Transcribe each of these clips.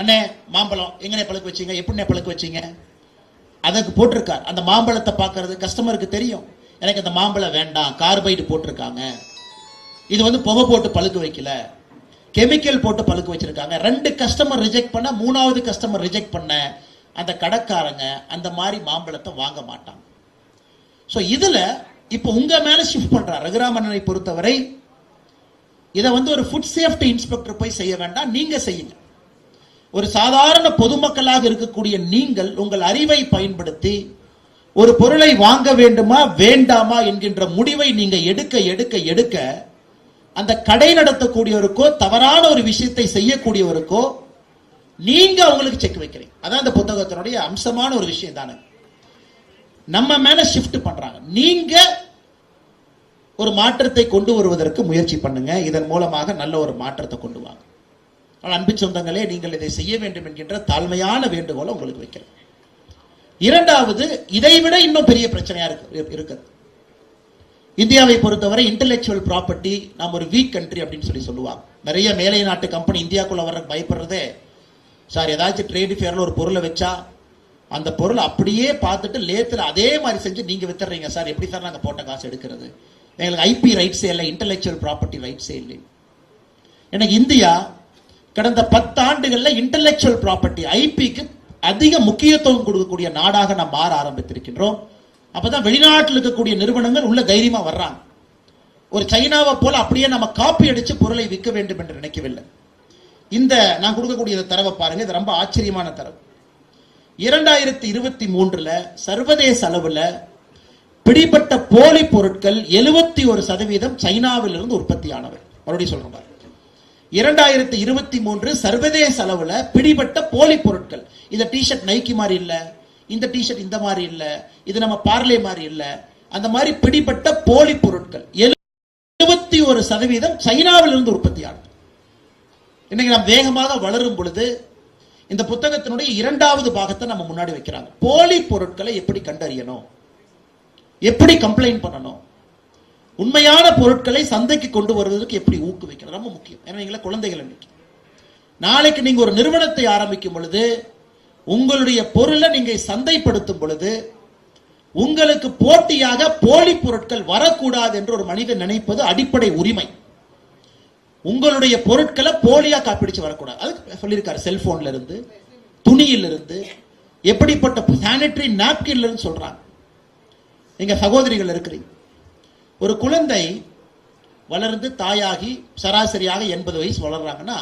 அண்ணே மாம்பழம் எங்கனே பழுக்க வச்சீங்க, எப்படின்னே பழுக்க வச்சீங்க, அதுக்கு போட்டிருக்கார். அந்த மாம்பழத்தை பார்க்கறது கஸ்டமருக்கு தெரியும், எனக்கு அந்த மாம்பழம் வேண்டாம், கார்பைடு போட்டிருக்காங்க, இது வந்து புகை போட்டு பழுக்க வைக்கல, கெமிக்கல் போட்டு பழுக்க வச்சிருக்காங்க. 2 கஸ்டமர் ரிஜெக்ட் பண்ண, 3வது கஸ்டமர் ரிஜெக்ட் பண்ண அந்த கடைக்காரங்க அந்த மாதிரி மாம்பழத்தை வாங்க மாட்டாங்க. ஸோ இதுல இப்போ உங்க மேல ஷிஃப்ட் பண்றார் ரகுராமண்ணனை பொறுத்தவரை. இதை வந்து ஒரு ஃபுட் சேஃப்டி இன்ஸ்பெக்டர் போய் செய்ய வேண்டாம், நீங்க செய்யுங்க. ஒரு சாதாரண பொதுமக்களாக இருக்கக்கூடிய நீங்கள் உங்கள் அறிவை பயன்படுத்தி ஒரு பொருளை வாங்க வேண்டுமா வேண்டாமா என்கின்ற முடிவை நீங்க எடுக்க எடுக்க எடுக்க அந்த கடை நடத்தக்கூடியவருக்கோ தவறான ஒரு விஷயத்தை செய்யக்கூடியவருக்கோ நீங்க அவங்களுக்கு செக் வைக்கிறீங்க. அதான் இந்த புத்தகத்தினுடைய அம்சமான ஒரு விஷயம் தானே. நம்ம மேல ஷிஃப்ட் பண்றாங்க. நீங்க ஒரு மாற்றத்தை கொண்டு வருவதற்கு முயற்சி பண்ணுங்க. இதன் மூலமாக நல்ல ஒரு மாற்றத்தை கொண்டு வாங்க. அன்பு சொந்தங்களே, நீங்கள் இதை செய்ய வேண்டும் என்கின்ற தாழ்மையான வேண்டுகோளை உங்களுக்கு வைக்கிறேன். இரண்டாவது, இதைவிட இன்னும் பெரிய பிரச்சனையா இருக்கு. இந்தியாவை பொறுத்தவரை இன்டெலெக்சுவல் ப்ராப்பர்ட்டி நாம் ஒரு வீக் கண்ட்ரி அப்படின்னு சொல்லுவாங்க. நிறைய மேலை நாட்டு கம்பெனி இந்தியாக்குள்ள வர பயப்படுறதே, சார் ஏதாச்சும் ட்ரேட் ஃபேர்ல ஒரு பொருளை வச்சா அந்த பொருள் அப்படியே பார்த்துட்டு லேத்துல அதே மாதிரி செஞ்சு நீங்க வித்துறீங்க சார், எப்படி சார் நாங்க போட்ட காசு எடுக்கிறது, எங்களுக்கு ஐபி ரைட்ஸே இல்லை, இன்டெலெக்சுவல் ப்ராப்பர்ட்டி ரைட்ஸே இல்லை. எனக்கு இந்தியா கடந்த 10 ஆண்டுகள்ல இன்டெலெக்சுவல் ப்ராப்பர்ட்டி ஐபிக்கு அதிக முக்கியத்துவம் கொடுக்கக்கூடிய நாடாக நாம் மாற ஆரம்பித்திருக்கின்றோம். அப்பதான் வெளிநாட்டில் இருக்கக்கூடிய நிறுவனங்கள் உள்ள தைரியமா வர்றாங்க. ஒரு சைனாவை போல அப்படியே நம்ம காப்பி அடிச்சு பொருளை விற்க வேண்டும் என்று நினைக்கவில்லை. இந்த நான் கொடுக்கக்கூடிய தரவை பாருங்க, இது ரொம்ப ஆச்சரியமான தரவு. 2023 சர்வதேச அளவில் பிடிபட்ட போலி பொருட்கள் 71% சைனாவிலிருந்து உற்பத்தியானவை. மறுபடியும் சொல்றேன், 2023 சர்வதேச அளவில் பிடிபட்ட போலி பொருட்கள். இந்த டிஷர்ட் நைக்கி மாதிரி இல்ல, இந்த டிஷர்ட் இந்த மாதிரி இல்ல, இது நம்ம பார்லே மாதிரி இல்ல, அந்த மாதிரி பிடிபட்ட போலி பொருட்கள் 71% சைனாவிலிருந்து உற்பத்தியானது. இன்னைக்கு நாம் வேகமாக வளரும் பொழுது இந்த புத்தகத்தினுடைய 2வது பாகத்தை நம்ம முன்னாடி வைக்கிறாங்க. போலி பொருட்களை எப்படி கண்டறியணும், எப்படி கம்ப்ளைண்ட் பண்ணணும், உண்மையான பொருட்களை சந்தைக்கு கொண்டு வருவதற்கு எப்படி ஊக்குவிக்கணும், ரொம்ப முக்கியம். ஏன்னா நீங்கள குழந்தைகள் இன்னைக்கு நாளைக்கு நீங்க ஒரு நிறுவனத்தை ஆரம்பிக்கும் பொழுது உங்களுடைய பொருளை நீங்க சந்தைப்படுத்தும் பொழுது உங்களுக்கு போட்டியாக போலி பொருட்கள் வரக்கூடாது என்று ஒரு மனிதன் நினைப்பது அடிப்படை உரிமை. உங்களுடைய பொருட்களை போலியா காப்பிடிச்சு வரக்கூடாது. அதுக்கு சொல்லியிருக்காரு, செல்போன்ல இருந்து, துணியிலிருந்து, எப்படிப்பட்ட சானிட்டரி நாப்கின்ல இருந்து சொல்றாங்க. நீங்க சகோதரிகள் இருக்கிறீங்க, ஒரு குழந்தை வளர்ந்து தாயாகி சராசரியாக 80 வயசு வளர்றாங்கன்னா,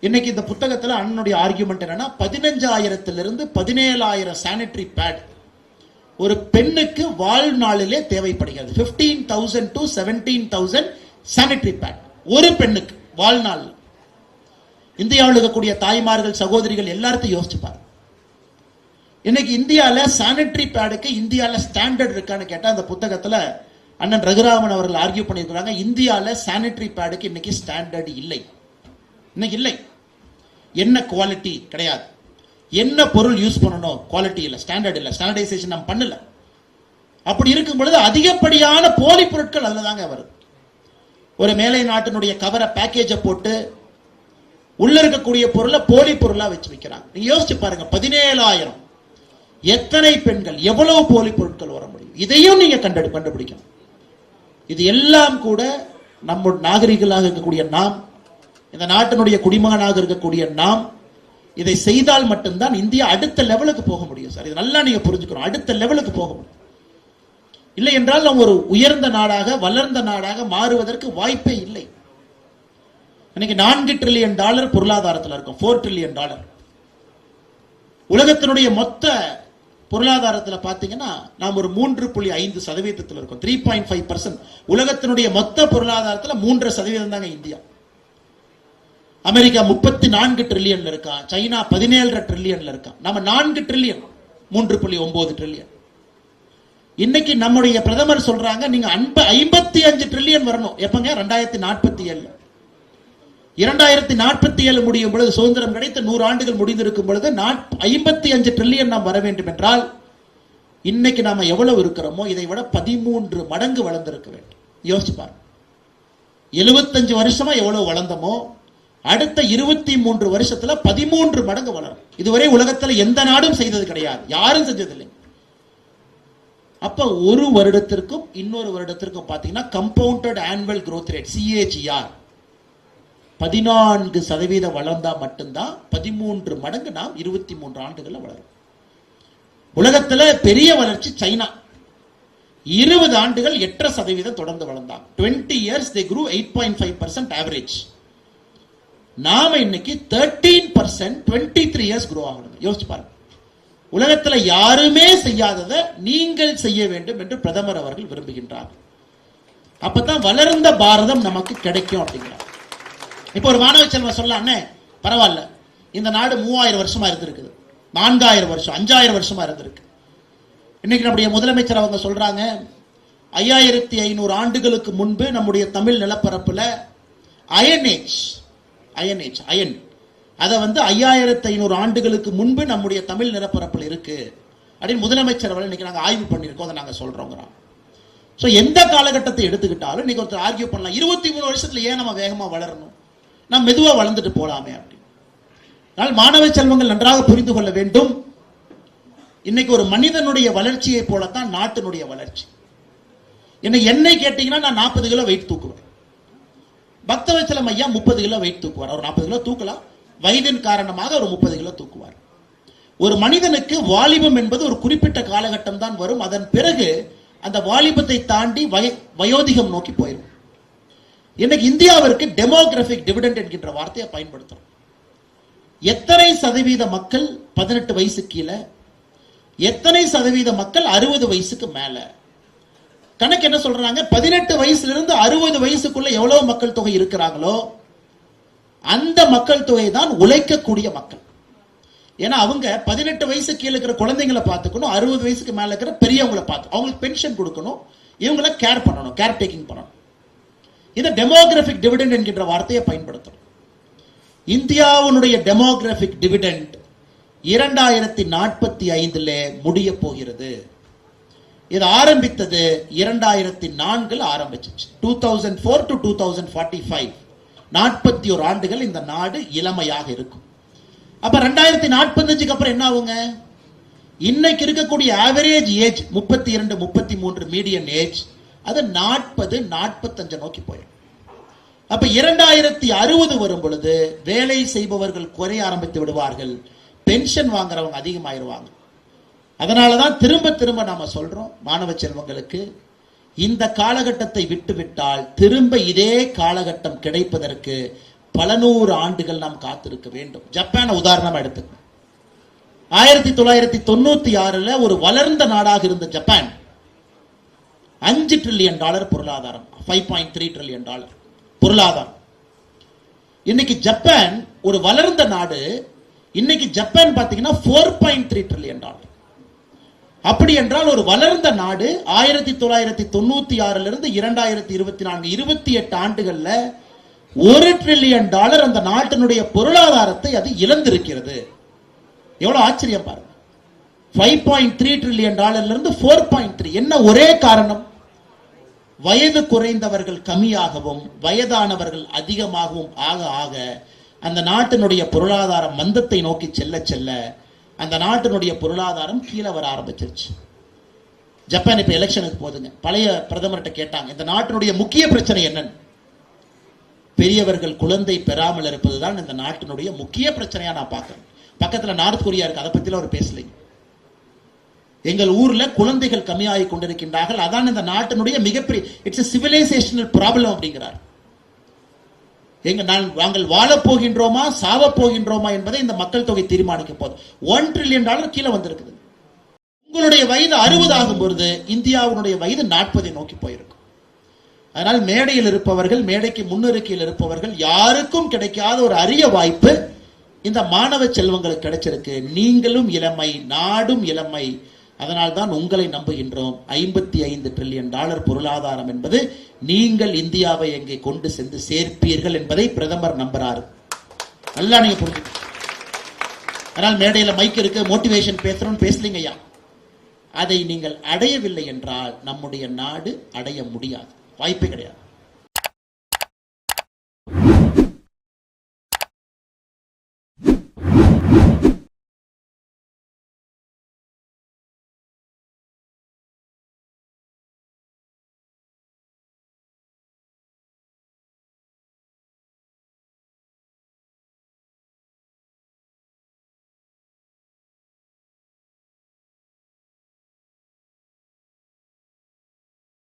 இன்னைக்கு இந்த புத்தகத்தில் அண்ணனுடைய ஆர்கியூமெண்ட் என்னன்னா 15,000 17,000 சானிட்டரி பேட் ஒரு பெண்ணுக்கு வாழ்நாளிலே தேவைப்படுகிறது. 15,000 to 17,000 சானிட்டரி பேட் ஒரு பெண்ணுக்கு வாழ்நாள். இந்தியாவில் இருக்கக்கூடிய தாய்மார்கள் சகோதரிகள் எல்லாத்தையும் யோசிச்சு பாருங்க. இன்னைக்கு இந்தியாவில் சானிட்டரி பேடுக்கு இந்தியாவில் ஸ்டாண்டர்ட் இருக்கான்னு கேட்டா அந்த புத்தகத்தில் அண்ணன் ரகுராமன் அவர்கள் ஆர்கியூ பண்ணியிருக்கிறாங்க. இந்தியாவில் சானிட்டரி பேடுக்கு இன்னைக்கு ஸ்டாண்டர்ட் இல்லை, இன்னைக்கு இல்லை. என்ன குவாலிட்டி கிடையாது, என்ன பொருள் யூஸ் பண்ணணும் குவாலிட்டி இல்லை, ஸ்டாண்டர்ட் இல்லை, ஸ்டாண்டர்டைசேஷன் நம்ம பண்ணல. அப்படி இருக்கும் பொழுது அதிகப்படியான போலி பொருட்கள் அதுல தாங்க வருது. ஒரு மேலை நாட்டினுடைய கவரை பேக்கேஜை போட்டு உள்ள இருக்கக்கூடிய பொருளை போலி பொருளா வச்சு வைக்கிறாங்க. நீங்க யோசிச்சு பாருங்க, 17,000 எத்தனை பெண்கள், எவ்வளவு போலி பொருட்கள் வர முடியும்? இதையும் நீங்க கண்டுபிடிக்கணும். இது எல்லாம் கூட நம்ம நாகரிகளாக இருக்கக்கூடிய நாம், இந்த நாட்டினுடைய குடிமகனாக இருக்கக்கூடிய நாம் இதை செய்தால் மட்டும்தான் இந்தியா அடுத்த லெவலுக்கு போக முடியும். சார், இது நல்லா நீங்க புரிஞ்சுக்கணும், அடுத்த லெவலுக்கு போக முடியும். இல்லை என்றால் நம்ம ஒரு உயர்ந்த நாடாக வளர்ந்த நாடாக மாறுவதற்கு வாய்ப்பே இல்லை. இன்னைக்கு $4 டிரில்லியன் பொருளாதாரத்தில் இருக்கும், $4 டிரில்லியன். உலகத்தினுடைய மொத்த பொருளாதாரத்தில் பார்த்தீங்கன்னா நாம் ஒரு 3.5% இருக்கும், 3.5%. உலகத்தினுடைய மொத்த பொருளாதாரத்தில் 3% தாங்க இந்தியா. அமெரிக்கா 34 டிரில்லியன் இருக்கான், சைனா 17 டிரில்லியன்ல இருக்கான், நம்ம 4 டிரில்லியன், 3.9 டிரில்லியன். இன்னைக்கு நம்முடைய பிரதமர் சொல்றாங்க நீங்க 55 டிரில்லியன் வரணும். எப்பங்க? 2047. 2047 முடியும் பொழுது, சுதந்திரம் கிடைத்த 100 ஆண்டுகள் முடிந்திருக்கும் பொழுது 55 டிரில்லியன் நாம் வர வேண்டும் என்றால் இன்னைக்கு நாம எவ்வளவு இருக்கிறோமோ இதை விட 13 மடங்கு வளர்ந்திருக்க வேண்டும். யோசிச்சு பாருங்க, 75 வருஷமா எவ்வளவு வளர்ந்தோமோ அடுத்த 23 வருஷத்துல 13 மடங்கு வளரும். இதுவரை உலகத்துல எந்த நாடும் செய்தது கிடையாது, யாரும் செஞ்சதில்லை. அப்ப ஒரு வருடத்திற்கும் இன்னொரு வருடத்திற்கும் பாத்தீங்கன்னா compounded annual growth rate CAGR 14% வளர்ந்தா மட்டும்தான் 13 மடங்கு நாம் 23 ஆண்டுகள்ல வளரும். உலகத்துல பெரிய வளர்ச்சி சைனா 20 ஆண்டுகள் 8% தொடர்ந்து வளர்ந்தாங்க. 20 years they grew 8.5% average. நாம இன்னைக்கு 13% 23 years grow ஆகணும். யோசிச்சு பாருங்க. உலகத்துல யாருமே செய்யாததை நீங்கள் செய்ய வேண்டும் என்று பிரதமர் அவர்கள் விரும்புகின்றார். அப்பதான் வளர்ந்த பாரதம் நமக்கு கிடைக்கும் அப்படிங்கிறார். இப்ப ஒரு மாணவ செல்வம் சொல்லலாம், பரவாயில்ல இந்த நாடு 3000 வருஷமா இருந்திருக்குது, 4000 வருஷம் 5000 வருஷமா இருந்திருக்கு. இன்னைக்கு நம்முடைய முதலமைச்சர் அவங்க சொல்றாங்க 5500 ஆண்டுகளுக்கு முன்பு நம்முடைய தமிழ் நிலப்பரப்புல அயன் அதை 5500 ஆண்டுகளுக்கு முன்பு நம்முடைய தமிழ் நிலப்பரப்பில் இருக்கு அப்படின்னு முதலமைச்சர் அவர்கள் இன்னைக்கு நாங்கள் ஆய்வு பண்ணியிருக்கோம், அதை நாங்கள் சொல்றோம். ஸோ எந்த காலகட்டத்தை எடுத்துக்கிட்டாலும் இன்னைக்கு ஒருத்தர் ஆர்கியூ பண்ணலாம் 23 வருஷத்துல ஏன் நம்ம வேகமா வளரணும், நம்ம மெதுவா வளர்ந்துட்டு போலாமே அப்படின்னு. ஆனால் மாணவ செல்வங்கள் நன்றாக புரிந்து கொள்ள வேண்டும், இன்னைக்கு ஒரு மனிதனுடைய வளர்ச்சியை போலத்தான் நாட்டினுடைய வளர்ச்சி. என்னை கேட்டீங்கன்னா நான் 40 கிலோ வெயிட் தூக்குவேன். பக்தவச்சலம் ஐயா 30 கிலோ வெயிட் தூக்குவார். அவர் 40 கிலோ தூக்கலாம், வயதின் காரணமாக ஒரு 30 கிலோ தூக்குவார். ஒரு மனிதனுக்கு வாலிபம் என்பது ஒரு குறிப்பிட்ட காலகட்டம் தான் வரும், அதன் பிறகு அந்த வாலிபத்தை தாண்டி வயோதிகம் நோக்கி போயிடும். இன்னைக்கு இந்தியாவிற்கு டெமோகிராபிக் டிவிடெண்ட் என்கின்ற வார்த்தையை பயன்படுத்துறோம். எத்தனை சதவீத மக்கள் 18 வயசு கீழே, எத்தனை சதவீத மக்கள் 60 வயசுக்கு மேல? கணக்கு என்ன சொல்றாங்க, 18 வயசுல இருந்து 60 வயசுக்குள்ள எவ்வளவு மக்கள் தொகை இருக்கிறாங்களோ அந்த மக்கள் தொகை தான் உழைக்கக்கூடிய மக்கள். ஏன்னா அவங்க 18 வயசு கீழே இருக்கிற குழந்தைங்களை பார்த்துக்கணும், 60 வயசுக்கு மேல இருக்கிற பெரியவங்களை பார்த்து அவங்களுக்கு பென்ஷன் கொடுக்கணும், இவங்களை கேர் பண்ணணும், கேர் டேக்கிங் பண்ணணும். இந்த டெமோகிராபிக் டிவிடெண்ட் என்கின்ற வார்த்தையை பயன்படுத்தணும். இந்தியாவுடைய டெமோகிராபிக் டிவிடெண்ட் 2045 முடிய போகிறது. இது ஆரம்பித்தது 2004 ஆரம்பிச்சிச்சு. 2004 to 2045 41 ஆண்டுகள் இந்த நாடு இளமையாக இருக்கும். அப்ப 2045 அப்புறம் என்ன ஆகுங்க? இன்னைக்கு இருக்கக்கூடிய ஆவரேஜ் ஏஜ் 32 33 மீடியன் ஏஜ் அது 40 45 நோக்கி போயிடும். அப்ப 2060 வரும் பொழுது வேலை செய்பவர்கள் குறைய ஆரம்பித்து விடுவார்கள், பென்ஷன் வாங்குறவங்க அதிகமாயிருவாங்க. அதனாலதான் திரும்ப திரும்ப நாம சொல்றோம் மாணவ செல்வங்களுக்கு, இந்த காலகட்டத்தை விட்டுவிட்டால் திரும்ப இதே காலகட்டம் கிடைப்பதற்கு பல நூறு ஆண்டுகள் நாம் காத்திருக்க வேண்டும். ஜப்பான் உதாரணமா எடுத்துக்கணும். 1996 ஒரு வளர்ந்த நாடாக இருந்த ஜப்பான் $5 trillion பொருளாதாரம், $5.3 trillion பொருளாதாரம். இன்னைக்கு ஜப்பான் ஒரு வளர்ந்த நாடு. இன்னைக்கு ஜப்பான் பாத்தீங்கன்னா $4.3 trillion. அப்படி என்றால் ஒரு வளர்ந்த நாடு 1996 இருந்து 2024 28 ஆண்டுகள்ல $1 trillion அந்த நாட்டினுடைய பொருளாதாரத்தை அது இழந்திருக்கிறது. எவ்வளவு ஆச்சரியம் பாருங்க. $5.3 trillion இருந்து 4.3. என்ன ஒரே காரணம்? வயது குறைந்தவர்கள் கம்மியாகவும் வயதானவர்கள் அதிகமாகவும் ஆக ஆக அந்த நாட்டினுடைய பொருளாதாரம் மந்தத்தை நோக்கி செல்ல செல்ல அந்த நாட்டினுடைய பொருளாதாரம் கீழே வர ஆரம்பிச்சிருச்சு. ஜப்பான் இப்ப எலெக்ஷனுக்கு போதுங்க. பழைய பிரதமர்கிட்ட கேட்டாங்க, இந்த நாட்டினுடைய முக்கிய பிரச்சனை என்னன்னு. பெரியவர்கள் குழந்தை பெறாமல் இருப்பதுதான் இந்த நாட்டினுடைய முக்கிய பிரச்சனையா நான் பார்க்கிறேன். பக்கத்துல நார்த் கொரியா இருக்கு, அதை பத்தில அவர் பேசலைங்க. எங்கள் ஊர்ல குழந்தைகள் கம்மியாகி கொண்டிருக்கின்றார்கள், அதான் இந்த நாட்டினுடைய மிகப்பெரிய இட்ஸ் சிவிலைசேஷனல் ப்ராப்ளம் அப்படிங்கிறார். நாங்கள் வாழப் போகின்றோமா சாவ போகின்றோமா என்பதை இந்த மக்கள் தொகை தீர்மானிக்க போது $1 trillion கீழே வந்திருக்குது. உங்களுடைய வயது 60 ஆகும் பொழுது இந்தியாவுடைய வயது 40 நோக்கி போயிருக்கும். அதனால் மேடையில் இருப்பவர்கள், மேடைக்கு முன்னிருக்கையில் இருப்பவர்கள் யாருக்கும் கிடைக்காத ஒரு அரிய வாய்ப்பு இந்த மாணவ செல்வங்களுக்கு கிடைச்சிருக்கு. நீங்களும் இளமை, நாடும் இளமை. அதனால்தான் உங்களை நம்புகின்றோம். $55 trillion பொருளாதாரம் என்பது நீங்கள் இந்தியாவை எங்கே கொண்டு சென்று சேர்ப்பீர்கள் என்பதை பிரதமர் நம்புறாரு. நல்லா நீங்க புரிஞ்சு. ஆனால் மேடையில் மைக் இருக்கு, மோட்டிவேஷன் பேசுறோம் பேசலீங்க ஐயா. அதை நீங்கள் அடையவில்லை என்றால் நம்முடைய நாடு அடைய முடியாது, வாய்ப்பே கிடையாது.